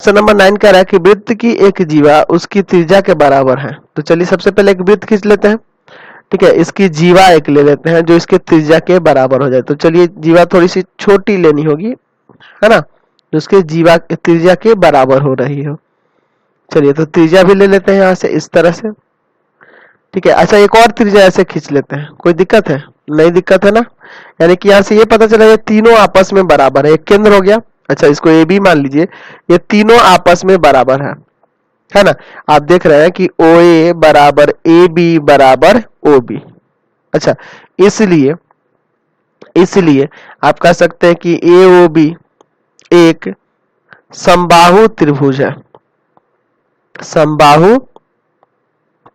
Question number 9 कह रहा है कि वृत्त की एक जीवा उसकी त्रिज्या के बराबर है। तो चलिए सबसे पहले एक वृत्त खींच लेते हैं। ठीक है, इसकी जीवा एक ले लेते हैं जो इसके त्रिज्या के बराबर हो जाए। तो चलिए जीवा थोड़ी सी छोटी लेनी होगी, है ना, जो उसके जीवा त्रिज्या के बराबर हो रही हो। चलिए तो त्रिज्या भी ले लेते हैं यहाँ से इस तरह से। ठीक है, अच्छा एक और त्रिज्या ऐसे खींच लेते हैं, कोई दिक्कत है? नहीं दिक्कत है ना। यानी कि यहाँ से ये पता चला ये तीनों आपस में बराबर है, एक केंद्र हो गया। अच्छा इसको ए बी मान लीजिए, ये तीनों आपस में बराबर है ना। आप देख रहे हैं कि ओ ए बराबर ए बी बराबर ओ बी। अच्छा इसलिए आप कह सकते हैं कि ए ओ बी एक समबाहु त्रिभुज है, समबाहु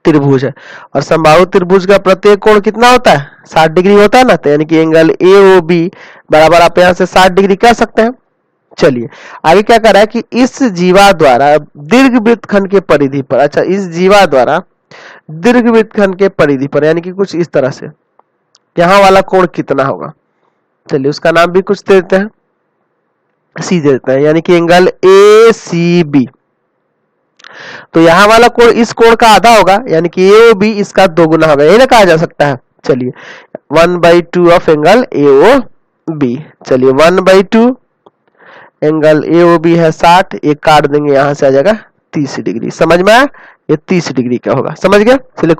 त्रिभुज है। और समबाहु त्रिभुज का प्रत्येक कोण कितना होता है? 60 डिग्री होता है ना। तो यानी कि एंगल ए ओ बी बराबर आप यहां से 60 डिग्री कह सकते हैं। चलिए आगे क्या कर रहा है कि इस जीवा द्वारा दीर्घवृत्त खंड के परिधि पर, अच्छा इस जीवा द्वारा दीर्घवृत्त खंड के परिधि पर, यानी कि कुछ इस तरह से, यहां वाला कोण कितना होगा? चलिए उसका नाम भी कुछ देते हैं, सी देते हैं, यानी कि एंगल ए सी बी। तो यहां वाला कोण इस कोण का आधा होगा, यानी कि ए ओ बी इसका दोगुना होगा, यही ना कहा जा सकता है। चलिए 1/2 of angle A O B. चलिए 1/2 एंगल ए ओ बी है 60, एक काट देंगे, यहां से आ जाएगा 30 डिग्री। समझ में आया? ये 30 डिग्री का होगा, समझ गया। चलिए